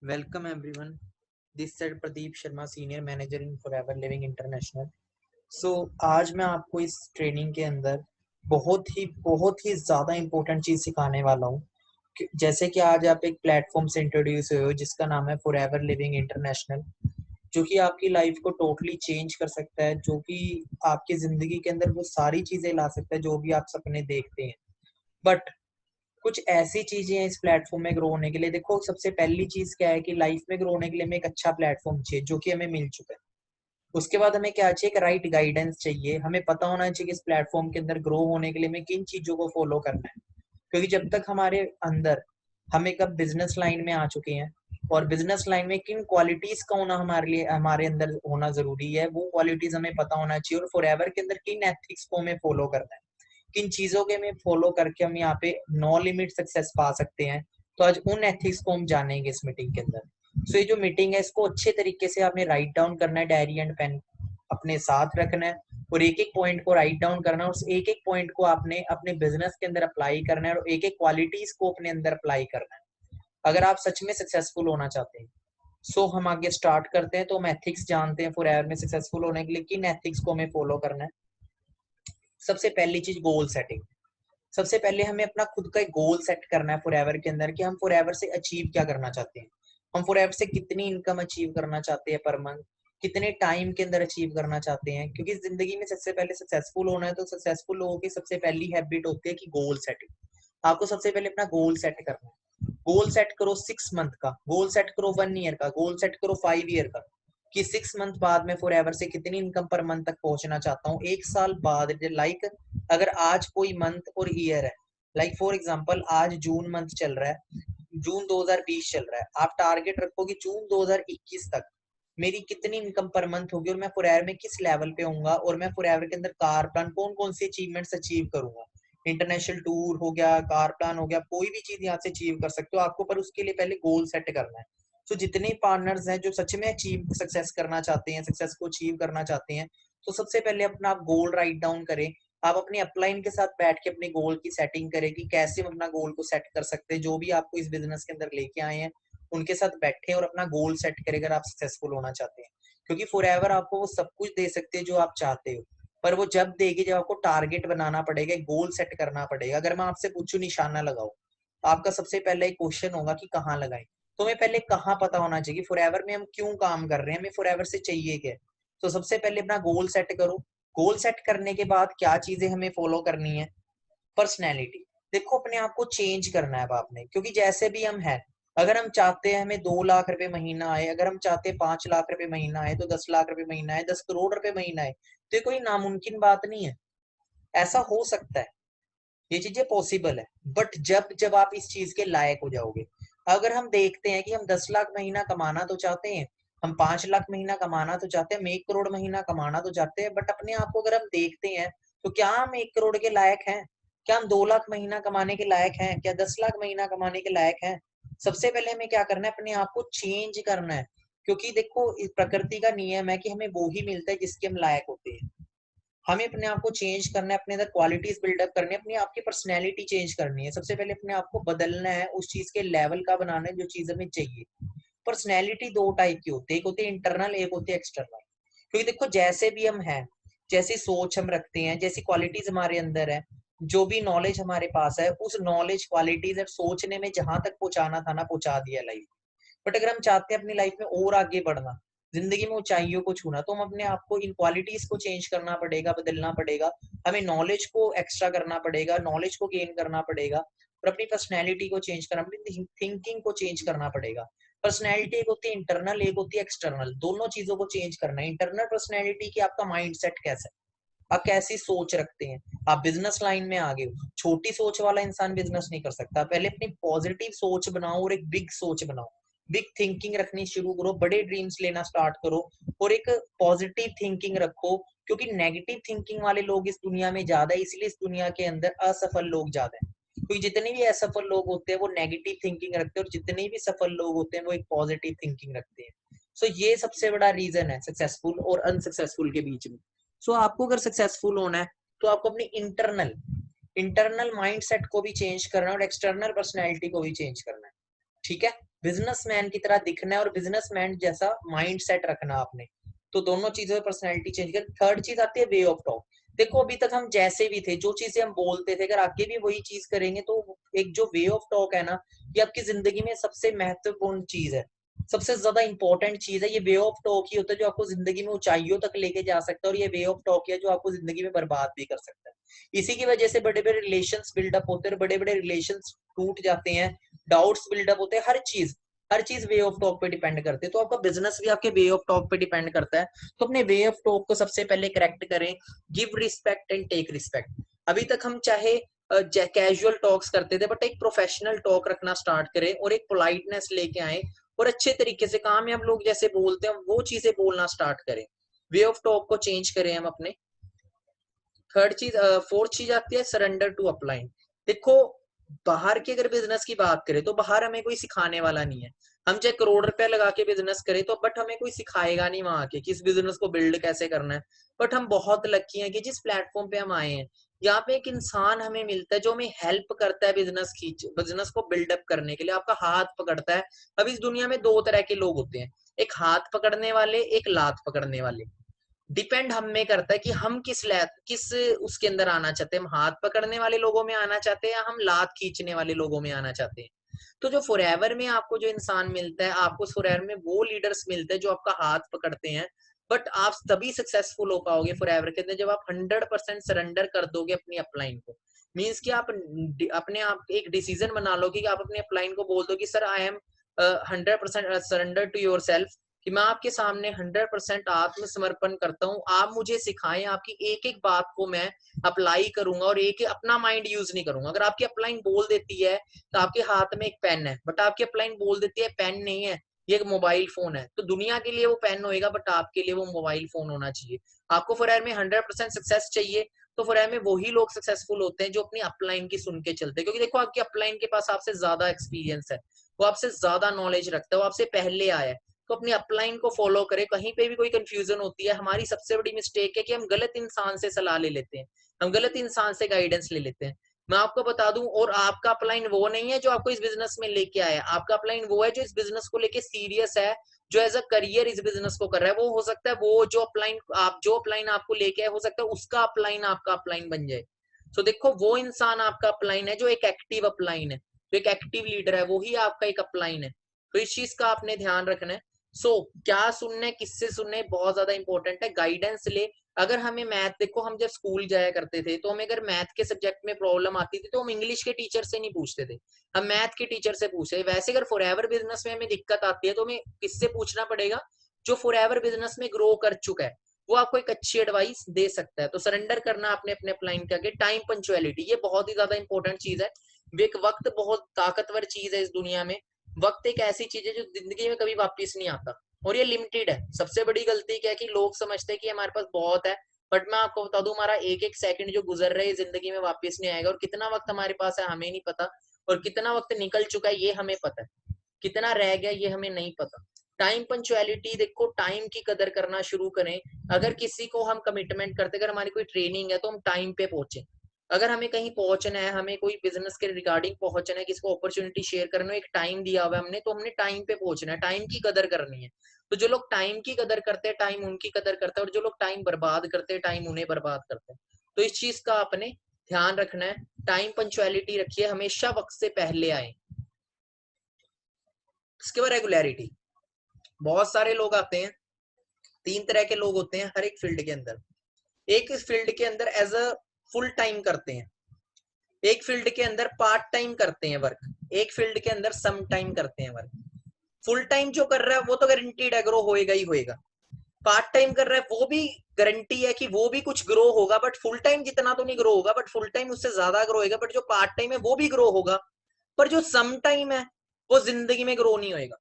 Welcome everyone. This is Pradeep Sharma, senior manager in forever living international. आज मैं आपको इस ट्रेनिंग के अंदर बहुत ही ज़्यादा इम्पोर्टेंट चीज़ सिखाने वाला हूँ। जैसे कि आज आप एक प्लेटफॉर्म से इंट्रोड्यूस हुए हो जिसका नाम है फॉरएवर लिविंग इंटरनेशनल, जो कि आपकी लाइफ को टोटली चेंज कर सकता है, जो कि आपकी ज़िंदगी के अंदर वो सारी चीज़ें ला सकता है जो भी आप सपने देखते हैं। बट कुछ ऐसी चीजें हैं इस प्लेटफॉर्म में ग्रो होने के लिए। देखो, सबसे पहली चीज क्या है कि लाइफ में ग्रो होने के लिए हमें एक अच्छा प्लेटफॉर्म चाहिए, जो कि हमें मिल चुका है। उसके बाद हमें क्या चाहिए, एक राइट गाइडेंस चाहिए। हमें पता होना चाहिए कि इस प्लेटफॉर्म के अंदर ग्रो होने के लिए हमें किन चीजों को फॉलो करना है। क्योंकि जब तक हमारे अंदर हम एक अब बिजनेस लाइन में आ चुके हैं, और बिजनेस लाइन में किन क्वालिटीज का होना हमारे लिए हमारे अंदर होना जरूरी है, वो क्वालिटीज हमें पता होना चाहिए। और फॉरएवर के अंदर किन एथिक्स को हमें फॉलो करना है, किन चीजों के में फॉलो करके हम यहाँ पे नो लिमिट सक्सेस पा सकते हैं। तो आज उन एथिक्स को हम जानेंगे इस मीटिंग के अंदर। ये जो मीटिंग है, इसको अच्छे तरीके से आपने राइट डाउन करना है, डायरी एंड पेन अपने साथ रखना है, और एक एक पॉइंट को राइट डाउन करना है। उस एक एक पॉइंट को आपने अपने बिजनेस के अंदर अप्लाई करना है, और एक एक क्वालिटीज को अपने अंदर अप्लाई करना है, अगर आप सच में सक्सेसफुल होना चाहते हैं। हम आगे स्टार्ट करते हैं। तो हम एथिक्स जानते हैं फॉरएवर में सक्सेसफुल होने के लिए किन एथिक्स को हमें फॉलो करना है। सबसे पहली चीज, गोल सेटिंग। सबसे पहले हमें अपना खुद का एक गोल सेट करना है फॉरएवर के अंदर, कि हम फॉरएवर से अचीव क्या करना चाहते हैं। हम फॉरएवर से कितनी इनकम अचीव करना चाहते हैं पर मंथ, कितने टाइम के अंदर अचीव करना चाहते हैं। क्योंकि जिंदगी में सबसे पहले सक्सेसफुल होना है, तो सक्सेसफुल लोगों की सबसे पहली हैबिट होती है कि गोल सेटिंग। आपको सबसे पहले अपना गोल सेट करना है। गोल सेट करो 6 मंथ का, गोल सेट करो 1 ईयर का, गोल सेट करो 5 ईयर का, कि 6 मंथ बाद में फॉरएवर से कितनी इनकम पर मंथ तक पहुंचना चाहता हूँ। 1 साल बाद, लाइक अगर आज कोई मंथ और ईयर है, लाइक फॉर एग्जांपल आज जून मंथ चल रहा है, जून 2020 चल रहा है, आप टारगेट रखो कि जून 2021 तक मेरी कितनी इनकम पर मंथ होगी, और मैं फॉरएवर में किस लेवल पे होऊंगा, और मैं फॉरएवर के अंदर कार प्लान कौन कौन सी अचीवमेंट्स अचीव करूंगा। इंटरनेशनल टूर हो गया, कार प्लान हो गया, कोई भी चीज यहाँ से अचीव कर सकते हो आपको, पर उसके लिए पहले गोल सेट करना है। जितने पार्टनर्स हैं जो सच में अचीव सक्सेस करना चाहते हैं, सक्सेस को अचीव करना चाहते हैं, तो सबसे पहले अपना गोल राइट डाउन करें। आप अपने अपलाइन के साथ बैठ के अपने गोल की सेटिंग करें कि कैसे हम अपना गोल को सेट कर सकते हैं। जो भी आपको इस बिजनेस के अंदर लेके आए हैं, उनके साथ बैठे और अपना गोल सेट करें अगर आप सक्सेसफुल होना चाहते हैं। क्योंकि फॉरएवर आपको वो सब कुछ दे सकते हैं जो आप चाहते हो, पर वो जब देगी जब आपको टारगेट बनाना पड़ेगा, गोल सेट करना पड़ेगा। अगर मैं आपसे पूछूं निशाना लगाओ, तो आपका सबसे पहले एक क्वेश्चन होगा कि कहाँ लगाएं। तो हमें पहले कहाँ पता होना चाहिए, फॉरएवर में हम क्यों काम कर रहे हैं, हमें फॉरएवर से चाहिए क्या। तो सबसे पहले अपना गोल सेट करो। गोल सेट करने के बाद क्या चीजें हमें फॉलो करनी है, पर्सनैलिटी। देखो, अपने आप को चेंज करना है अब आपने, क्योंकि जैसे भी हम हैं, अगर हम चाहते हैं हमें 2 लाख रुपए महीना आए, अगर हम चाहते हैं 5 लाख रुपए महीना आए, तो 10 लाख रुपए महीना आए, 10 करोड़ रुपए महीना आए, तो ये कोई नामुमकिन बात नहीं है। ऐसा हो सकता है, ये चीजें पॉसिबल है। बट जब जब आप इस चीज के लायक हो जाओगे, अगर हम देखते हैं कि हम 10 लाख महीना कमाना तो चाहते हैं, हम 5 लाख महीना कमाना तो चाहते हैं, हम 1 करोड़ महीना कमाना तो चाहते हैं, बट अपने आप को अगर हम देखते हैं, तो क्या हम 1 करोड़ के लायक हैं, क्या हम 2 लाख महीना कमाने के लायक हैं, क्या 10 लाख महीना कमाने के लायक हैं। सबसे पहले हमें क्या करना है, अपने आप को चेंज करना है। क्योंकि देखो, इस प्रकृति का नियम है कि हमें वो ही मिलता है जिसके हम लायक होते हैं। हमें अपने आप को चेंज करना है, अपने अंदर क्वालिटीज बिल्डअप करनी है, अपनी आपकी पर्सनैलिटी चेंज करनी है। सबसे पहले अपने आप को बदलना है, उस चीज के लेवल का बनाना है जो चीज हमें चाहिए। पर्सनैलिटी दो टाइप की होती है, एक होती है इंटरनल, एक होती है एक्सटर्नल। क्योंकि देखो, जैसे भी हम हैं, जैसी सोच हम रखते हैं, जैसी क्वालिटीज हमारे अंदर है, जो भी नॉलेज हमारे पास है, उस नॉलेज क्वालिटीज और सोचने में जहां तक पहुंचाना था ना, पहुंचा दिया लाइफ। बट अगर हम चाहते हैं अपनी लाइफ में और आगे बढ़ना, जिंदगी में ऊंचाइयों को छूना, तो हम अपने आप को इन क्वालिटीज को चेंज करना पड़ेगा, बदलना पड़ेगा। हमें नॉलेज को एक्स्ट्रा करना पड़ेगा, नॉलेज को गेन करना पड़ेगा, और अपनी पर्सनैलिटी को चेंज करना, अपनी थिंकिंग को चेंज करना पड़ेगा। पर्सनैलिटी एक होती है इंटरनल, एक होती है एक्सटर्नल। दोनों चीजों को चेंज करना है। इंटरनल पर्सनैलिटी की आपका माइंड सेट कैसा है, आप कैसी सोच रखते हैं। आप बिजनेस लाइन में आगे हो, छोटी सोच वाला इंसान बिजनेस नहीं कर सकता। पहले अपनी पॉजिटिव सोच बनाओ और एक बिग सोच बनाओ, बिग थिंकिंग रखनी शुरू करो, बड़े ड्रीम्स लेना स्टार्ट करो, और एक पॉजिटिव थिंकिंग रखो। क्योंकि नेगेटिव थिंकिंग वाले लोग इस दुनिया में ज्यादा है, इसलिए इस दुनिया के अंदर असफल लोग ज्यादा है। क्योंकि जितने भी असफल लोग होते हैं वो नेगेटिव थिंकिंग रखते हैं, और जितने भी सफल लोग होते हैं वो एक पॉजिटिव थिंकिंग रखते हैं। ये सबसे बड़ा रीजन है सक्सेसफुल और अनसक्सेसफुल के बीच में। आपको अगर सक्सेसफुल होना है, तो आपको अपनी इंटरनल इंटरनल माइंडसेट को भी चेंज करना है, और एक्सटर्नल पर्सनैलिटी को भी चेंज करना है। ठीक है, बिजनेसमैन की तरह दिखना है और बिजनेसमैन जैसा माइंड सेट रखना आपने। तो दोनों चीजों में पर्सनैलिटी चेंज कर। थर्ड चीज आती है वे ऑफ टॉक। देखो अभी तक हम जैसे भी थे, जो चीजें हम बोलते थे, अगर आगे भी वही चीज करेंगे तो एक जो वे ऑफ टॉक है ना, ये आपकी जिंदगी में सबसे महत्वपूर्ण चीज है, सबसे ज्यादा इंपॉर्टेंट चीज है। ये वे ऑफ टॉक ही होता है जो आपको जिंदगी में ऊंचाइयों तक लेके जा सकता है, और ये वे ऑफ टॉक है जो आपको जिंदगी में बर्बाद भी कर सकता है। इसी की वजह से बड़े बड़े रिलेशंस बिल्डअप होते हैं, बड़े बड़े रिलेशंस टूट जाते हैं, डाउट्स बिल्डअप होते हैं। हर चीज वे ऑफ टॉक पे डिपेंड करते हैं। तो आपका बिजनेस भी आपके वे ऑफ टॉक पे डिपेंड करता है। तो अपने वे ऑफ टॉक को सबसे पहले करेक्ट करें। Give respect and take respect. अभी तक हम चाहे कैजुअल टॉक्स करते थे, बट एक प्रोफेशनल टॉक रखना स्टार्ट करें और एक पोलाइटनेस लेके आए, और अच्छे तरीके से कामयाब लोग जैसे बोलते हैं वो चीजें बोलना स्टार्ट करें। वे ऑफ टॉक को चेंज करें हम अपने। थर्ड चीज, फोर्थ चीज आती है सरेंडर टू अपलाइन। देखो बाहर की अगर बिजनेस की बात करें तो बाहर हमें कोई सिखाने वाला नहीं है। हम चाहे करोड़ रुपया लगा के बिजनेस करें तो बट हमें कोई सिखाएगा नहीं वहां के किस बिजनेस को बिल्ड कैसे करना है। बट हम बहुत लकी हैं कि जिस प्लेटफॉर्म पे हम आए हैं, यहाँ पे एक इंसान हमें मिलता है जो हमें हेल्प करता है बिजनेस को बिल्डअप करने के लिए, आपका हाथ पकड़ता है। अब इस दुनिया में दो तरह के लोग होते हैं, एक हाथ पकड़ने वाले, एक लात पकड़ने वाले। डिपेंड हम में करता है कि हम किस उसके अंदर आना चाहते हैं। हम हाथ पकड़ने वाले लोगों में आना चाहते हैं या हम लात खींचने वाले लोगों में आना चाहते हैं। तो जो फॉरएवर में आपको जो इंसान मिलता है, आपको फॉरएवर में वो लीडर्स मिलते हैं जो आपका हाथ पकड़ते हैं। बट आप तभी सक्सेसफुल हो पाओगे फॉरएवर के अंदर जब आप 100% सरेंडर कर दोगे अपनी अपलाइन को। मीन्स कि आप अपने आप एक डिसीजन बना लो कि आप अपने अपलाइन को बोल दो कि sir I am 100% surrender to your yourself मैं आपके सामने 100% आत्मसमर्पण करता हूँ। आप मुझे सिखाएं, आपकी एक एक बात को मैं अप्लाई करूंगा और एक अपना माइंड यूज नहीं करूंगा। अगर आपकी अपलाइन बोल देती है तो आपके हाथ में एक पेन है, बट आपकी अपलाइन बोल देती है पेन नहीं है, ये एक मोबाइल फोन है, तो दुनिया के लिए वो पेन होएगा बट आपके लिए वो मोबाइल फोन होना चाहिए। आपको फॉरएवर में 100% सक्सेस चाहिए तो फॉरएवर में वही लोग सक्सेसफुल होते हैं जो अपनी अपलाइन की सुन के चलते हैं। क्योंकि देखो आपकी अपलाइन के पास आपसे ज्यादा एक्सपीरियंस है, वो आपसे ज्यादा नॉलेज रखता है, वो आपसे पहले आया है। तो अपनी अपलाइन को फॉलो करें। कहीं पे भी कोई कंफ्यूजन होती है, हमारी सबसे बड़ी मिस्टेक है कि हम गलत इंसान से सलाह ले लेते हैं, हम गलत इंसान से गाइडेंस ले लेते हैं। मैं आपको बता दूं, और आपका अपलाइन वो नहीं है जो आपको इस बिजनेस में लेके आया, आपका अपलाइन वो है जो इस बिजनेस को लेके सीरियस है, जो एज अ करियर इस बिजनेस को कर रहा है। वो हो सकता है वो जो अपलाइन आपको लेके आए, हो सकता है उसका अपलाइन आपका अपलाइन बन जाए। तो देखो वो इंसान आपका अपलाइन है जो एक एक्टिव अपलाइन है, जो एक एक्टिव लीडर है, वो ही आपका एक अपलाइन है। तो इस चीज का आपने ध्यान रखना है। क्या सुनना है, किससे सुनना है, बहुत ज्यादा इंपॉर्टेंट है। गाइडेंस ले। अगर हमें मैथ, देखो हम जब स्कूल जाया करते थे तो हमें अगर मैथ के सब्जेक्ट में प्रॉब्लम आती थी तो हम इंग्लिश के टीचर से नहीं पूछते थे, हम मैथ के टीचर से पूछते। वैसे अगर फॉरएवर बिजनेस में हमें दिक्कत आती है तो हमें किससे पूछना पड़ेगा, जो फॉरएवर बिजनेस में ग्रो कर चुका है, वो आपको एक अच्छी एडवाइस दे सकता है। तो सरेंडर करना आपने अपने अपलाइन के आगे। टाइम पंचुअलिटी, ये बहुत ही ज्यादा इंपॉर्टेंट चीज है। वक्त बहुत ताकतवर चीज है इस दुनिया में। वक्त एक ऐसी चीज है जो जिंदगी में कभी वापस नहीं आता, और ये लिमिटेड है। सबसे बड़ी गलती क्या है कि लोग समझते हैं कि हमारे पास बहुत है, बट मैं आपको बता दूं हमारा एक एक सेकंड जो गुजर रहा है जिंदगी में वापस नहीं आएगा। और कितना वक्त हमारे पास है हमें नहीं पता, और कितना वक्त निकल चुका है ये हमें पता है, कितना रह गया ये हमें नहीं पता। टाइम पंचुअलिटी, देखो टाइम की कदर करना शुरू करें। अगर किसी को हम कमिटमेंट करते, अगर हमारी कोई ट्रेनिंग है तो हम टाइम पे पहुंचे। अगर हमें कहीं पहुंचना है, हमें कोई बिजनेस के रिगार्डिंग पहुंचना है, किसी को अपॉर्चुनिटी शेयर करना है, एक टाइम दिया हुआ है हमने, तो हमने टाइम पे पहुंचना है, टाइम की कदर करनी है। तो जो लोग टाइम की कदर करते हैं टाइम उनकी कदर करता है, और जो लोग टाइम बर्बाद करते हैं टाइम उन्हें बर्बाद करते हैं। तो इस चीज का आपने ध्यान रखना है। टाइम पंचुअलिटी रखिए, हमेशा वक्त से पहले आए। इसके बाद रेगुलरिटी। बहुत सारे लोग आते हैं, तीन तरह के लोग होते हैं हर एक फील्ड के अंदर। एक फील्ड के अंदर एज अ फुल टाइम करते हैं, एक फील्ड के अंदर पार्ट टाइम करते हैं वर्क, एक फील्ड के अंदर सम टाइम करते हैं वर्क। फुल टाइम जो कर रहा है वो तो गारंटीड है ग्रो होएगा ही होएगा। पार्ट टाइम कर रहा है वो भी गारंटी है कि वो भी कुछ ग्रो होगा, बट फुल टाइम जितना तो नहीं ग्रो होगा, बट फुल टाइम उससे ज्यादा ग्रो होगा। बट जो पार्ट टाइम है वो भी ग्रो होगा, पर जो सम टाइम है वो जिंदगी में ग्रो नहीं होएगा।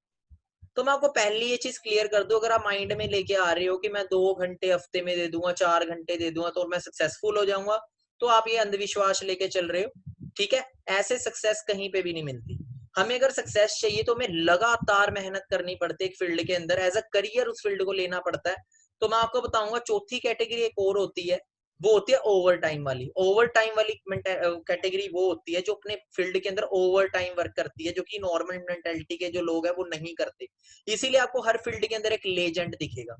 तो मैं आपको पहले ये चीज क्लियर कर दूं, अगर आप माइंड में लेके आ रहे हो कि मैं 2 घंटे हफ्ते में दे दूंगा, 4 घंटे दे दूंगा तो मैं सक्सेसफुल हो जाऊंगा, तो आप ये अंधविश्वास लेके चल रहे हो। ठीक है, ऐसे सक्सेस कहीं पे भी नहीं मिलती। हमें अगर सक्सेस चाहिए तो हमें लगातार मेहनत करनी पड़ती है एक फील्ड के अंदर, एज अ करियर उस फील्ड को लेना पड़ता है। तो मैं आपको बताऊंगा चौथी कैटेगरी एक और होती है, वो होती है ओवर टाइम वाली। ओवर टाइम वाली कैटेगरी वो होती है जो अपने फील्ड के अंदर ओवर टाइम वर्क करती है, जो कि नॉर्मल मेंटेलिटी के जो लोग हैं वो नहीं करते। इसीलिए आपको हर फील्ड के अंदर एक लेजेंड दिखेगा।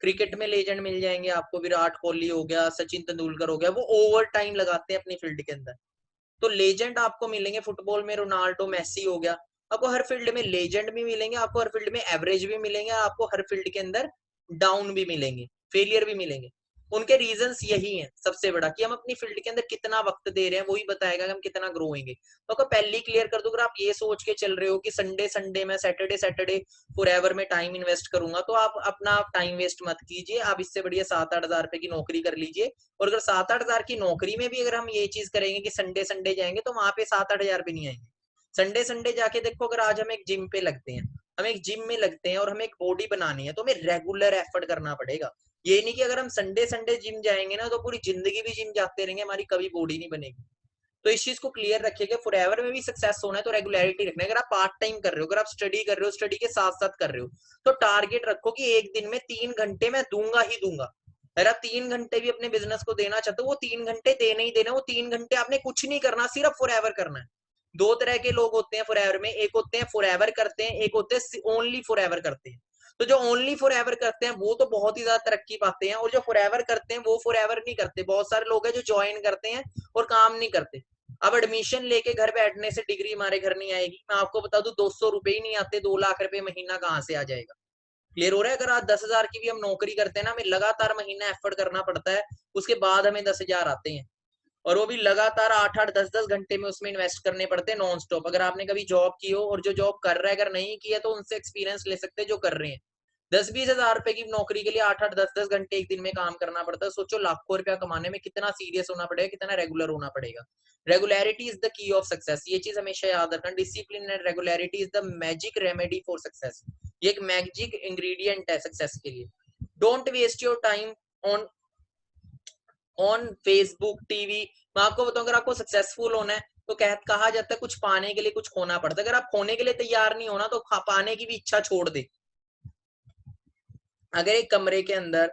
क्रिकेट में लेजेंड मिल जाएंगे आपको, विराट कोहली हो गया, सचिन तेंदुलकर हो गया, वो ओवर टाइम लगाते हैं अपनी फील्ड के अंदर। तो लेजेंड आपको मिलेंगे फुटबॉल में, रोनाल्डो, मेसी हो गया। आपको हर फील्ड में लेजेंड भी मिलेंगे, आपको हर फील्ड में एवरेज भी मिलेंगे, आपको हर फील्ड के अंदर डाउन भी मिलेंगे, फेलियर भी मिलेंगे। उनके रीजंस यही हैं सबसे बड़ा, कि हम अपनी फील्ड के अंदर कितना वक्त दे रहे हैं, वही बताएगा कि हम कितना ग्रो होंगे। तो आपको पहले ही क्लियर कर दो, अगर आप ये सोच के चल रहे हो कि संडे संडे में, सैटरडे सैटरडे फॉरएवर में टाइम इन्वेस्ट करूंगा, तो आप अपना टाइम वेस्ट मत कीजिए। आप इससे बढ़िया 7-8 हजार रुपए की नौकरी कर लीजिए। और अगर 7-8 हजार की नौकरी में भी अगर हम ये चीज करेंगे कि संडे संडे जाएंगे, तो वहां पे 7-8 हजार भी नहीं आएंगे। संडे संडे जाके देखो, अगर आज हम एक जिम पे लगते हैं, हम एक जिम में लगते हैं और हमें एक बॉडी बनानी है, तो हमें रेगुलर एफर्ट करना पड़ेगा। ये नहीं कि अगर हम संडे संडे जिम जाएंगे ना, तो पूरी जिंदगी भी जिम जाते रहेंगे, हमारी कभी बॉडी नहीं बनेगी। तो इस चीज को क्लियर रखिएगा, फॉरएवर में भी सक्सेस होना है तो रेगुलरिटी रखना है। अगर आप पार्ट टाइम कर रहे हो, अगर आप स्टडी कर रहे हो, स्टडी के साथ साथ कर रहे हो, तो टारगेट रखो कि एक दिन में 3 घंटे मैं दूंगा ही दूंगा। अगर आप 3 घंटे भी अपने बिजनेस को देना चाहते हो, वो 3 घंटे देने ही देना। वो 3 घंटे आपने कुछ नहीं करना, सिर्फ फॉरएवर करना है। दो तरह के लोग होते हैं फॉरएवर में, एक होते हैं फॉरएवर करते हैं, एक होते हैं ओनली फॉरएवर करते हैं। तो जो ओनली फॉरएवर करते हैं वो तो बहुत ही ज्यादा तरक्की पाते हैं, और जो फॉरएवर करते हैं वो फॉरएवर नहीं करते। बहुत सारे लोग हैं जो ज्वाइन करते हैं और काम नहीं करते। अब एडमिशन लेके घर बैठने से डिग्री हमारे घर नहीं आएगी। मैं आपको बता दूं, 200 रुपए ही नहीं आते, 2 लाख रुपए महीना कहाँ से आ जाएगा। क्लियर हो रहा है? अगर आज 10 हजार की भी हम नौकरी करते हैं ना, हमें लगातार महीना एफर्ट करना पड़ता है, उसके बाद हमें 10 हजार आते हैं। और वो भी लगातार 8-8 10-10 घंटे में उसमें इन्वेस्ट करने पड़ते हैं नॉन स्टॉप। अगर आपने कभी जॉब की हो, और जो जॉब कर रहा है अगर नहीं की है, तो उनसे एक्सपीरियंस ले सकते हैं जो कर रहे हैं। 10-20 हजार रुपए की नौकरी के लिए 8-8 10-10 घंटे एक दिन में काम करना पड़ता है। सोचो लाखों रुपया कमाने में कितना सीरियस होना पड़ेगा, कितना रेगुलर होना पड़ेगा। Regularity is the key of success, ये चीज हमेशा याद रखना। Discipline and regularity is the magic remedy for success. ये एक मैजिक इंग्रेडिएंट है सक्सेस के लिए। Don't waste your time on on Facebook, TV. मैं आपको बताऊं, अगर आपको सक्सेसफुल होना है तो कहा जाता है कुछ पाने के लिए कुछ खोना पड़ता है। अगर आप खोने के लिए तैयार नहीं होना, तो पाने की भी इच्छा छोड़ दे। अगर एक कमरे के अंदर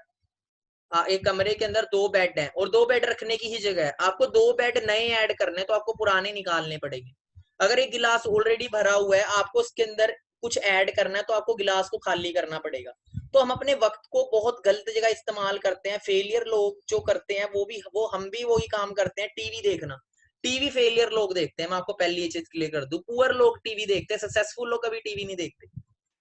2 बेड हैं, और 2 बेड रखने की ही जगह है, आपको 2 बेड नए ऐड करने, तो आपको पुराने निकालने पड़ेंगे। अगर एक गिलास ऑलरेडी भरा हुआ है, आपको उसके अंदर कुछ ऐड करना है, तो आपको गिलास को खाली करना पड़ेगा। तो हम अपने वक्त को बहुत गलत जगह इस्तेमाल करते हैं। फेलियर लोग जो करते हैं, वो हम भी वही काम करते हैं। टीवी देखना, टीवी फेलियर लोग देखते हैं। मैं आपको पहले ये चीज क्लियर कर दूं, पुअर लोग टीवी देखते हैं, सक्सेसफुल लोग कभी टीवी नहीं देखते।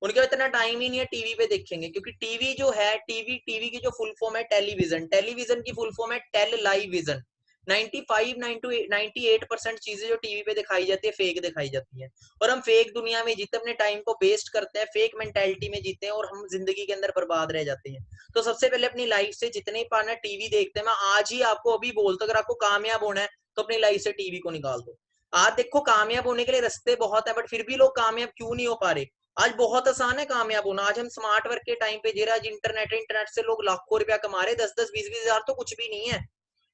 उनके इतना टाइम ही नहीं है टीवी पे देखेंगे, क्योंकि टीवी जो है, टीवी की जो फुल फॉर्म है टेलीविजन, टेलीविजन की फुल फॉर्म है टेल लाइव विजन। 98% चीजें जो टीवी पे दिखाई जाती है फेक दिखाई जाती है। और हम फेक दुनिया में जीते, अपने टाइम को वेस्ट करते हैं, फेक मेंटालिटी में जीते हैं, और हम जिंदगी के अंदर बर्बाद रह जाते हैं। तो सबसे पहले अपनी लाइफ से जितने ही पाना टीवी देखते हैं, मैं आज ही आपको अभी बोलता हूं, अगर आपको कामयाब होना है तो अपनी लाइफ से टीवी को निकाल दो। आज देखो, कामयाब होने के लिए रास्ते बहुत है, बट फिर भी लोग कामयाब क्यों नहीं हो पा रहे? आज बहुत आसान है कामयाब होना। आज हम स्मार्ट वर्क के टाइम पे जी रहे, आज इंटरनेट से लोग लाखों रुपया कमा रहे हैं। 10-10 20-20 हजार तो कुछ भी नहीं है।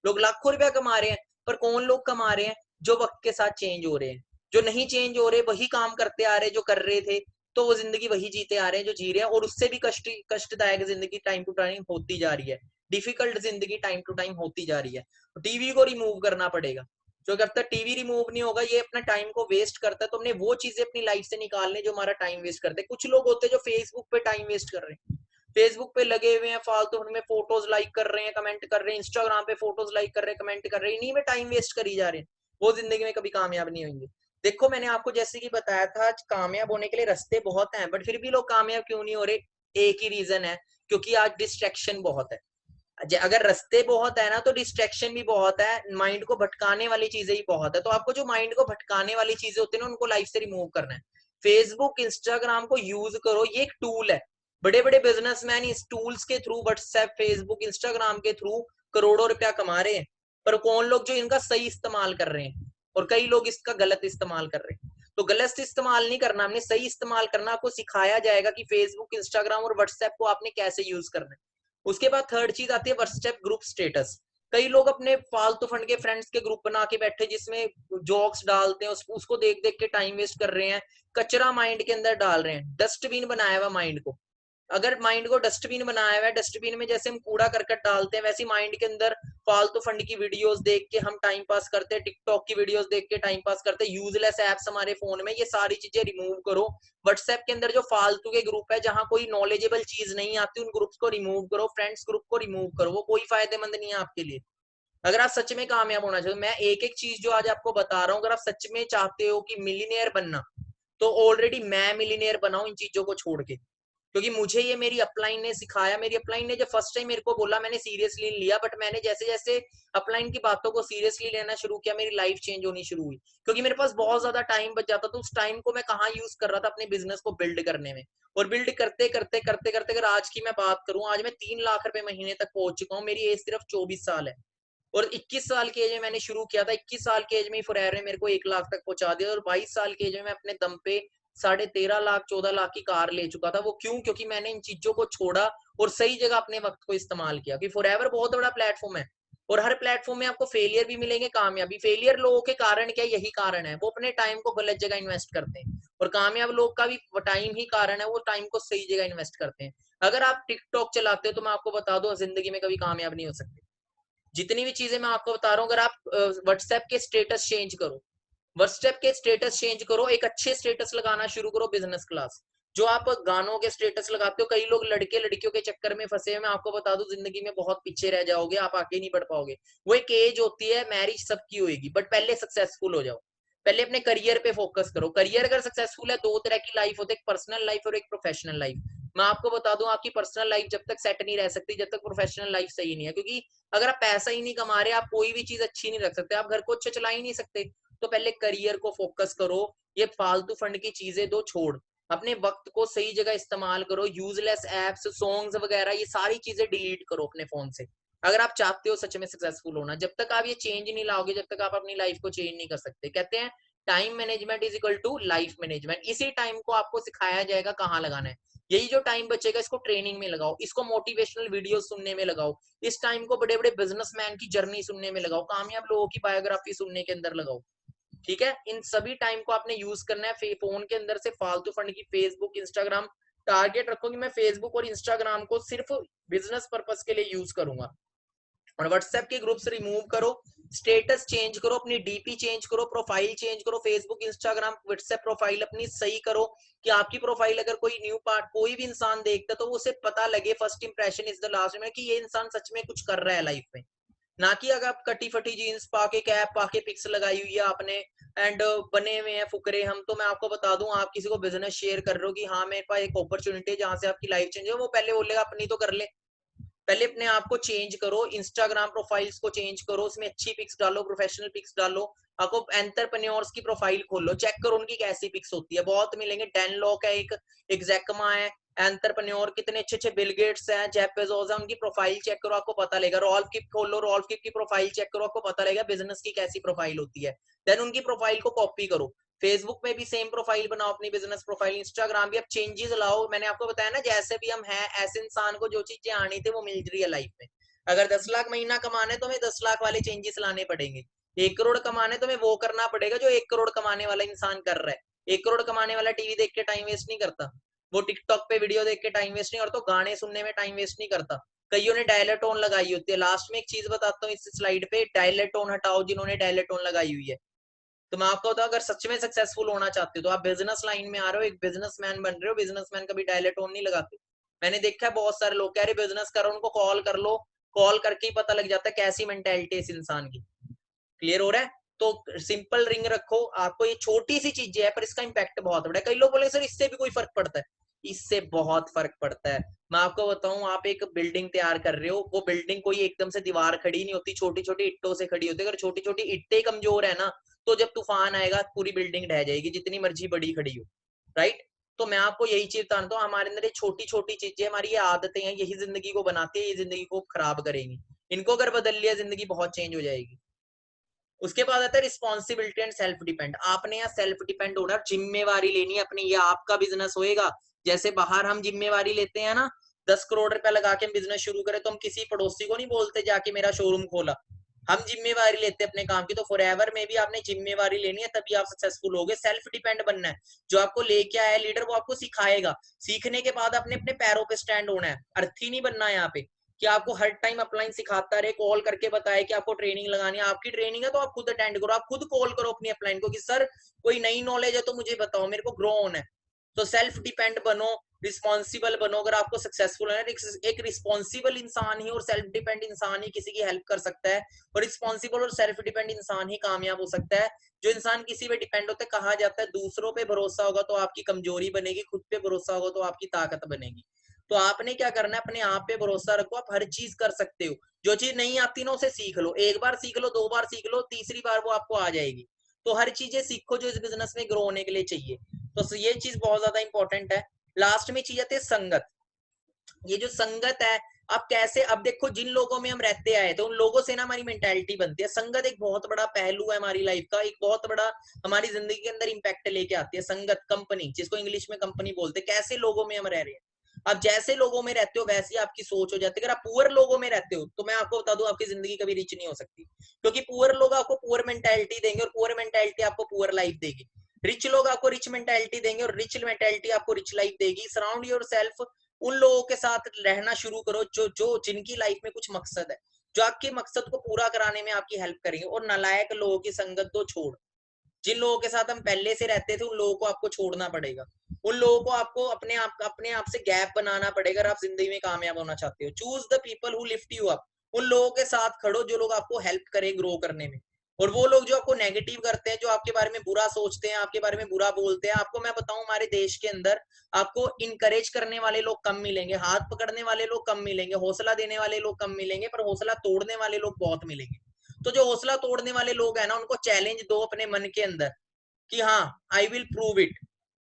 लोग लाखों रुपया कमा रहे हैं, पर कौन लोग कमा रहे हैं? जो वक्त के साथ चेंज हो रहे हैं। जो नहीं चेंज हो रहे, वही काम करते आ रहे जो कर रहे थे, तो वो जिंदगी वही जीते आ रहे हैं जो जी रहे हैं, और उससे भी कष्टदायक जिंदगी टाइम टू टाइम होती जा रही है। डिफिकल्ट जिंदगी टाइम टू टाइम होती जा रही है। टीवी को रिमूव करना पड़ेगा। जो जब तक टीवी रिमूव नहीं होगा, ये अपना टाइम को वेस्ट करता है। तो हमने वो चीजें अपनी लाइफ से निकालने जो हमारा टाइम वेस्ट करते हैं। कुछ लोग होते हैं जो फेसबुक पे टाइम वेस्ट कर रहे हैं, फेसबुक पे लगे हुए हैं फालतू में फोटोज लाइक कर रहे हैं, कमेंट कर रहे हैं, इंस्टाग्राम पे फोटोज लाइक कर रहे हैं, कमेंट कर रहे हैं, इन्हीं में टाइम वेस्ट करी जा रहे हैं। वो जिंदगी में कभी कामयाब नहीं होंगे। देखो, मैंने आपको जैसे कि बताया था, आज कामयाब होने के लिए रास्ते बहुत हैं, बट फिर भी लोग कामयाब क्यों नहीं हो रहे? एक ही रीजन है, क्योंकि आज डिस्ट्रैक्शन बहुत है। अगर रास्ते बहुत है ना, तो डिस्ट्रैक्शन भी बहुत है, माइंड को भटकाने वाली चीजें ही बहुत है। तो आपको जो माइंड को भटकाने वाली चीजें होती है ना, उनको लाइफ से रिमूव करना है। फेसबुक, इंस्टाग्राम को यूज करो, ये एक टूल है। बड़े बड़े बिजनेसमैन इस टूल्स के थ्रू, व्हाट्सएप, फेसबुक, इंस्टाग्राम के थ्रू करोड़ों रुपया कमा रहे हैं। पर कौन लोग जो इनका सही इस्तेमाल कर रहे हैं, और कई लोग इसका गलत इस्तेमाल कर रहे हैं। तो गलत इस्तेमाल नहीं करना, हमने सही इस्तेमाल करना। आपको सिखाया जाएगा कि फेसबुक, इंस्टाग्राम और व्हाट्सएप को आपने कैसे यूज करना है। उसके बाद थर्ड चीज आती है व्हाट्सएप ग्रुप स्टेटस। कई लोग अपने फालतू फंड के फ्रेंड्स के ग्रुप बना के बैठे, जिसमें जोक्स डालते हैं, उसको देख देख के टाइम वेस्ट कर रहे हैं, कचरा माइंड के अंदर डाल रहे हैं। डस्टबिन बनाया हुआ माइंड को। अगर माइंड को डस्टबिन बनाया हुआ है, डस्टबिन में जैसे हम कूड़ा करकट डालते हैं, वैसे माइंड के अंदर फालतू फंड की वीडियोस देख के हम टाइम पास करते हैं, टिकटॉक की वीडियोस देख के टाइम पास करते हैं, यूजलेस एप्स हमारे फोन में, ये सारी चीजें रिमूव करो। व्हाट्सएप के अंदर जो फालतू के ग्रुप है जहां कोई नॉलेजेबल चीज नहीं आती, उन ग्रुप्स को रिमूव करो, फ्रेंड्स ग्रुप को रिमूव करो, वो कोई फायदेमंद नहीं है आपके लिए। अगर आप सच में कामयाब होना चाहते हो, मैं एक एक चीज जो आज आपको बता रहा हूँ, अगर आप सच में चाहते हो कि मिलीनियर बनना, तो ऑलरेडी मैं मिलीनियर बनाऊं इन चीजों को छोड़ के, क्योंकि मुझे ये मेरी अपलाइन ने सिखाया। मेरी अपलाइन ने जब फर्स्ट टाइम मेरे को बोला, मैंने सीरियसली लिया, बट मैंने जैसे जैसे अपलाइन की बातों को सीरियसली लेना शुरू किया, मेरी लाइफ चेंज होनी शुरू हुई। क्योंकि मेरे पास बहुत ज्यादा टाइम बच जाता, तो उस टाइम को मैं कहाँ यूज कर रहा था, अपने बिजनेस को बिल्ड करने में। और बिल्ड करते करते करते करते अगर आज की मैं बात करूं, आज मैं 3 लाख रुपए महीने तक पहुंच चुका हूँ। मेरी एज सिर्फ 24 साल है, और 21 साल की एज में मैंने शुरू किया था। 21 साल की एज में फुरैर ने मेरे को 1 लाख तक पहुंचा दिया, और 22 साल की एज में मैं अपने दम पे 13.5 लाख 14 लाख की कार ले चुका था। वो क्यों? क्योंकि मैंने इन चीजों को छोड़ा और सही जगह अपने वक्त को इस्तेमाल किया। कि फॉरएवर बहुत बड़ा प्लेटफॉर्म है, और हर प्लेटफॉर्म में आपको फेलियर भी मिलेंगे, कामयाबी। फेलियर लोगों के कारण क्या? यही कारण है, वो अपने टाइम को गलत जगह इन्वेस्ट करते हैं। और कामयाब लोग का भी टाइम ही कारण है, वो टाइम को सही जगह इन्वेस्ट करते हैं। अगर आप टिकटॉक चलाते हो, तो मैं आपको बता दूं, जिंदगी में कभी कामयाब नहीं हो सकते। जितनी भी चीजें मैं आपको बता रहा हूँ, अगर आप व्हाट्सएप के स्टेटस चेंज करो, व्हाट्सएप के स्टेटस चेंज करो, एक अच्छे स्टेटस लगाना शुरू करो, बिजनेस क्लास। जो आप गानों के स्टेटस लगाते हो, कई लोग लड़के लड़कियों के चक्कर में फंसे हैं, मैं आपको बता दूं, जिंदगी में बहुत पीछे रह जाओगे, आप आगे नहीं बढ़ पाओगे। वो एक एज होती है, मैरिज सबकी होगी, बट पहले सक्सेसफुल हो जाओ। पहले अपने करियर पे फोकस करो। करियर अगर सक्सेसफुल है, दो तरह की लाइफ होती है, एक पर्सनल लाइफ और एक प्रोफेशनल लाइफ। मैं आपको बता दूं, आपकी पर्सनल लाइफ जब तक सेट नहीं रह सकती, जब तक प्रोफेशनल लाइफ सही नहीं है। क्योंकि अगर आप पैसा ही नहीं कमा रहे, आप कोई भी चीज अच्छी नहीं रख सकते, आप घर को अच्छा चला ही नहीं सकते। तो पहले करियर को फोकस करो, ये फालतू फंड की चीजें दो छोड़, अपने वक्त को सही जगह इस्तेमाल करो। यूजलेस एप्स, सॉन्ग्स वगैरह, ये सारी चीजें डिलीट करो अपने फोन से, अगर आप चाहते हो सच में सक्सेसफुल होना। जब तक आप ये चेंज नहीं लाओगे, जब तक आप अपनी लाइफ को चेंज नहीं कर सकते। कहते हैं time management is equal to life management. इसी टाइम को आपको सिखाया जाएगा कहाँ लगाना है। यही जो टाइम बचेगा, इसको ट्रेनिंग में लगाओ, इसको मोटिवेशनल वीडियो सुनने में लगाओ, इस टाइम को बड़े बड़े बिजनेसमैन की जर्नी सुनने में लगाओ, कामयाब लोगों की बायोग्राफी सुनने के अंदर लगाओ। ठीक है, इन सभी टाइम को आपने यूज करना है। फोन के अंदर से फालतू फंड की फेसबुक, इंस्टाग्राम, टारगेट रखो कि मैं फेसबुक और इंस्टाग्राम को सिर्फ बिजनेस पर्पस के लिए यूज करूंगा। और व्हाट्सएप के ग्रुप से रिमूव करो, स्टेटस चेंज करो, अपनी डीपी चेंज करो, प्रोफाइल चेंज करो, फेसबुक, इंस्टाग्राम, व्हाट्सएप प्रोफाइल अपनी सही करो, कि आपकी प्रोफाइल अगर कोई न्यू पार्ट कोई भी इंसान देखता, तो उसे पता लगे, first impression is the last में, कि ये इंसान सच में कुछ कर रहा है लाइफ में। ना कि अगर आप कटी फटी जीन्स पाके, कैप पाके, पिक्स लगाई हुई है आपने, एंड बने हुए हैं फुकरे हम। तो मैं आपको बता दूं, आप किसी को बिजनेस शेयर कर रहे हो कि हाँ मेरे पास एक अपॉर्चुनिटी है जहां से आपकी लाइफ चेंज है, वो पहले बोलेगा अपनी तो कर ले। पहले अपने आप को चेंज करो, इंस्टाग्राम प्रोफाइल्स को चेंज करो, उसमें अच्छी पिक्स डालो, प्रोफेशनल पिक्स डालो। आपको एंटरप्रेन्योर्स की प्रोफाइल खोलो, चेक करो उनकी कैसी पिक्स होती है, बहुत मिलेंगे। डैन लॉक है एक जैकमा है, एंटरप्रेन्योर कितने अच्छे अच्छे, बिल गेट्स हैं, जेफ बेजोस है, उनकी प्रोफाइल चेक करो, आपको पता लगेगा। रॉल्फ किप खोलो, रॉल्फ किप की प्रोफाइल चेक करो, आपको पता लगेगा बिजनेस की कैसी प्रोफाइल होती है। देन उनकी प्रोफाइल को कॉपी करो। फेसबुक में भी सेम प्रोफाइल बनाओ अपनी बिजनेस प्रोफाइल, इंस्टाग्राम भी। अब चेंजेस लाओ, मैंने आपको बताया ना, जैसे भी हम हैं, ऐसे इंसान को जो चीजें आनी थी वो मिल रही है लाइफ में। अगर 10 लाख महीना कमाने, तो हमें 10 लाख वाले चेंजेस लाने पड़ेंगे। 1 करोड़ कमाने, तो हमें वो करना पड़ेगा जो 1 करोड़ कमाने वाला इंसान कर रहा है। 1 करोड़ कमाने वाला टीवी देख के टाइम वेस्ट नहीं करता, वो टिकटॉक पे वीडियो देख के टाइम वेस्ट नहीं करता, तो गाने सुनने में टाइम वेस्ट नहीं करता। कईयों ने डायलर टोन लगाई होती है। लास्ट में एक चीज बताता हूँ, इस स्लाइड पे डायलर टोन हटाओ जिन्होंने डायलर टोन लगाई हुई है। तो मैं आपको बताऊं, अगर सच में सक्सेसफुल होना चाहते हो, तो आप बिजनेस लाइन में आ रहे हो, एक बिजनेसमैन बन रहे हो, बिजनेसमैन कभी डायलर टोन नहीं लगाते। मैंने देखा है बहुत सारे लोग कह रहे बिजनेस करो, उनको कॉल कर लो, कॉल करके ही पता लग जाता है कैसी मेंटेलिटी है इस इंसान की। क्लियर हो रहा है? तो सिंपल रिंग रखो। आपको ये छोटी सी चीजें है, पर इसका इंपैक्ट बहुत बड़ा है। कई लोग बोले सर इससे भी कोई फर्क पड़ता है, इससे बहुत फर्क पड़ता है। मैं आपको बताऊं, आप एक बिल्डिंग तैयार कर रहे हो, वो बिल्डिंग कोई एकदम से दीवार खड़ी नहीं होती, छोटी छोटी इट्टों से खड़ी होती है। अगर छोटी छोटी इट्टें कमजोर है ना, तो जब तूफान आएगा पूरी बिल्डिंग ढह जाएगी, जितनी मर्जी बड़ी खड़ी हो। राइट? तो मैं आपको यही चीज बताता हूँ, हमारे अंदर ये छोटी छोटी चीजें, हमारी ये आदतें हैं, यही जिंदगी को बनाती है, ये जिंदगी को खराब करेंगी। इनको अगर बदल लिया, जिंदगी बहुत चेंज हो जाएगी। उसके बाद आता है रिस्पॉन्सिबिलिटी एंड सेल्फ डिपेंड। आपने यहाँ सेल्फ डिपेंड होना, जिम्मेवारी लेनी है अपनी। ये आपका बिजनेस होएगा। जैसे बाहर हम जिम्मेवारी लेते हैं ना, 10 करोड़ रुपया लगा के हम बिजनेस शुरू करें, तो हम किसी पड़ोसी को नहीं बोलते जाके मेरा शोरूम खोला। हम जिम्मेवारी लेते हैं अपने काम की, तो फॉरएवर में भी आपने जिम्मेवारी लेनी है, तभी आप सक्सेसफुल होगे। सेल्फ डिपेंड बनना है, जो आपको लेके आया लीडर वो आपको सिखाएगा, सीखने के बाद आपने अपने पैरों पे स्टैंड होना है। अर्थी नहीं बनना है यहाँ पे कि आपको हर टाइम अपलाइन सिखाता रहे, कॉल करके बताए कि आपको ट्रेनिंग लगानी है। आपकी ट्रेनिंग है तो आप खुद अटेंड करो, आप खुद कॉल करो अपनी अपलाइन को कि सर कोई नई नॉलेज है तो मुझे बताओ, मेरे को ग्रो होना है। तो सेल्फ डिपेंड बनो, रिस्पॉन्सिबल बनो। अगर आपको सक्सेसफुल होना है, एक रिस्पॉन्सिबल इंसान ही और सेल्फ डिपेंड इंसान ही किसी की हेल्प कर सकता है, और रिस्पॉन्सिबल और सेल्फ डिपेंड इंसान ही कामयाब हो सकता है। जो इंसान किसी पे डिपेंड होता है, कहा जाता है दूसरों पे भरोसा होगा तो आपकी कमजोरी बनेगी, खुद पे भरोसा होगा तो आपकी ताकत बनेगी। तो आपने क्या करना है, अपने आप पे भरोसा रखो, आप हर चीज कर सकते हो। जो चीज नहीं आती ना उसे सीख लो, एक बार सीख लो, दो बार सीख लो, तीसरी बार वो आपको आ जाएगी। तो हर चीजें सीखो जो इस बिजनेस में ग्रो होने के लिए चाहिए। तो ये चीज बहुत ज्यादा इंपॉर्टेंट है। लास्ट में चीज आती है संगत। ये जो संगत है, अब कैसे, अब देखो जिन लोगों में हम रहते आए तो उन लोगों से ना हमारी मेंटालिटी बनती है। संगत एक बहुत बड़ा पहलू है हमारी लाइफ का, एक बहुत बड़ा हमारी जिंदगी के अंदर इंपैक्ट लेके आती है संगत, कंपनी, जिसको इंग्लिश में कंपनी बोलते हैं। कैसे लोगों में हम रह रहे हैं, अब जैसे लोगों में रहते हो वैसी आपकी सोच हो जाती है। अगर आप पुअर लोगों में रहते हो तो मैं आपको बता दूं आपकी जिंदगी कभी रिच नहीं हो सकती, क्योंकि पुअर लोग आपको पुअर मेंटालिटी देंगे और पुअर मेंटालिटी आपको पुअर लाइफ देगी। रिच लोग आपको रिच मेंटालिटी देंगे और रिच मेंटालिटी आपको रिच लाइफ देगी। सराउंड योर सेल्फ उन लोगों के साथ रहना शुरू करो जो जो जिनकी लाइफ में कुछ मकसद है, जो आपके मकसद को पूरा कराने में आपकी हेल्प करेंगे। और नालायक लोगों की संगत तो छोड़, जिन लोगों के साथ हम पहले से रहते थे उन लोगों को आपको छोड़ना पड़ेगा। उन लोगों को आपको अपने आप से गैप बनाना पड़ेगा अगर आप जिंदगी में कामयाब होना चाहते हो। Choose the people who lift you up. उन लोगों के साथ खड़ो जो लोग आपको हेल्प करें ग्रो करने में। और वो लोग जो आपको नेगेटिव करते हैं, जो आपके बारे में बुरा सोचते हैं, आपके बारे में बुरा बोलते हैं, आपको मैं बताऊं हमारे देश के अंदर आपको इनकरेज करने वाले लोग कम मिलेंगे, हाथ पकड़ने वाले लोग कम मिलेंगे, हौसला देने वाले लोग कम मिलेंगे, पर हौसला तोड़ने वाले लोग बहुत मिलेंगे। तो जो हौसला तोड़ने वाले लोग हैं ना, उनको चैलेंज दो अपने मन के अंदर कि हाँ आई विल प्रूव इट,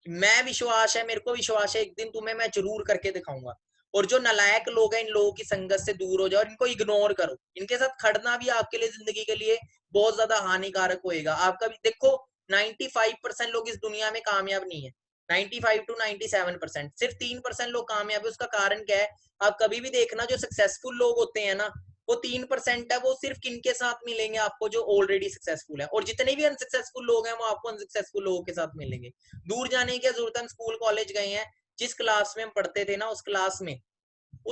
मैं विश्वास है, मेरे को विश्वास है एक दिन तुम्हें मैं जरूर करके दिखाऊंगा। और जो नालायक लोग हैं इन लोगों की संगत से दूर हो जाओ, इनको इग्नोर करो। इनके साथ खड़ना भी आपके लिए जिंदगी के लिए बहुत ज्यादा हानिकारक होएगा। आपका भी देखो 95% लोग इस दुनिया में कामयाब नहीं है, 95 to 97%, सिर्फ 3% लोग कामयाब है। उसका कारण क्या है, आप कभी भी देखना जो सक्सेसफुल लोग होते हैं ना, वो 3% है, वो सिर्फ किनके साथ मिलेंगे आपको, जो ऑलरेडी सक्सेसफुल है। और जितने भी अनसक्सेसफुल लोग हैं वो आपको अनसक्सेसफुल लोगों के साथ मिलेंगे। दूर जाने की क्या जरूरत है, हम स्कूल कॉलेज गए हैं, जिस क्लास में हम पढ़ते थे ना, उस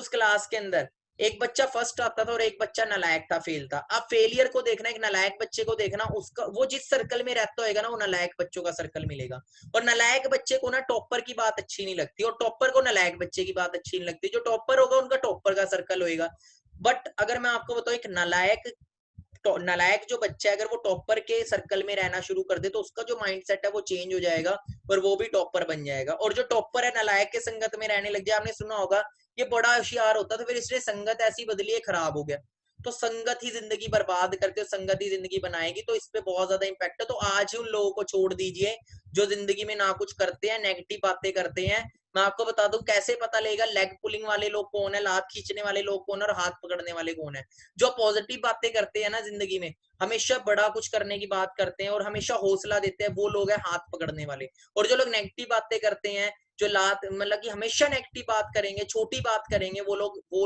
क्लास के अंदर एक बच्चा फर्स्ट आता था और एक बच्चा नालायक था, फेल था। अब फेलियर को देखना, एक नालायक बच्चे को देखना, उसका वो जिस सर्कल में रहता होगा ना वो नालायक बच्चों का सर्कल मिलेगा। और नालायक बच्चे को ना टॉपर की बात अच्छी नहीं लगती, और टॉपर को नालायक बच्चे की बात अच्छी नहीं लगती। जो टॉपर होगा उनका टॉपर का सर्कल होगा। बट अगर मैं आपको बताऊं, एक नालायक जो बच्चा है, अगर वो टॉपर के सर्कल में रहना शुरू कर दे तो उसका जो माइंडसेट है वो चेंज हो जाएगा और वो भी टॉपर बन जाएगा। और जो टॉपर है नालायक के संगत में रहने लग जाए, आपने सुना होगा ये बड़ा होशियार होता था, फिर इसलिए संगत ऐसी बदली है, खराब हो गया। तो संगत ही जिंदगी बर्बाद करते हो, संगत ही जिंदगी बनाएगी। तो इस पे बहुत ज्यादा इंपैक्ट है। तो आज ही उन लोगों को छोड़ दीजिए जो जिंदगी में ना कुछ करते हैं, नेगेटिव बातें करते हैं। मैं आपको बता दूं कैसे पता लगेगा लेग पुलिंग वाले लोग कौन है, लात खींचने वाले लोग कौन है और हाथ पकड़ने वाले कौन है। जो पॉजिटिव बातें करते हैं ना जिंदगी में, हमेशा बड़ा कुछ करने की बात करते हैं और हमेशा हौसला देते हैं, वो लोग हैं हाथ पकड़ने वाले। और जो लोग नेगेटिव बातें करते हैं, जो लात मतलब कि हमेशा नेगेटिव बात करेंगे, छोटी बात करेंगे, वो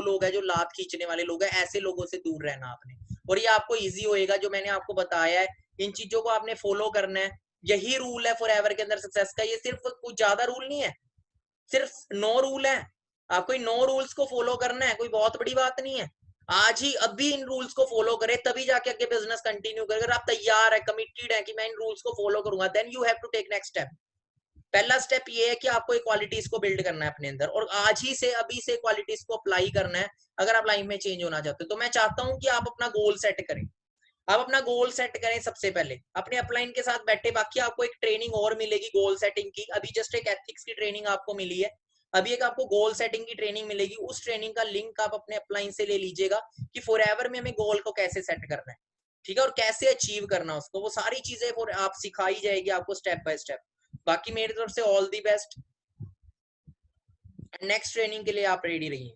लोग है जो लात खींचने वाले लोग हैं। ऐसे लोगों से दूर रहना आपने। और ये आपको इजी होएगा, जो मैंने आपको बताया है इन चीजों को आपने फॉलो करना है। यही रूल है फॉरएवर के अंदर सक्सेस का। ये सिर्फ कुछ ज्यादा रूल नहीं है, सिर्फ 9 रूल है। आपको इन 9 रूल्स को फॉलो करना है, कोई बहुत बड़ी बात नहीं है। आज ही अभी इन रूल्स को फॉलो करें, तभी जाके आगे बिजनेस कंटिन्यू करें। अगर आप तैयार है, कमिटेड है कि मैं इन रूल्स को फॉलो करूंगा, then you have to take next step. पहला स्टेप ये है कि आपको एक क्वालिटीज को बिल्ड करना है अपने अंदर, और आज ही से अभी से क्वालिटीज को अप्लाई करना है अगर आप लाइफ में चेंज होना चाहते हो। तो मैं चाहता हूं कि आप अपना गोल सेट करें। आप अपना गोल सेट करें सबसे पहले अपने अपलाइन के साथ बैठे। बाकी आपको एक ट्रेनिंग और मिलेगी गोल सेटिंग की, अभी जस्ट एक एथिक्स की ट्रेनिंग आपको मिली है, अभी एक आपको गोल सेटिंग की ट्रेनिंग मिलेगी। उस ट्रेनिंग का लिंक आप अपने अपलाइन से ले लीजिएगा कि फॉरएवर में हमें गोल को कैसे सेट करना है, ठीक है, और कैसे अचीव करना उसको। वो सारी चीजें आप सिखाई जाएगी आपको स्टेप बाय स्टेप। बाकी मेरी तरफ से all the best, next training के लिए आप रेडी रहिए।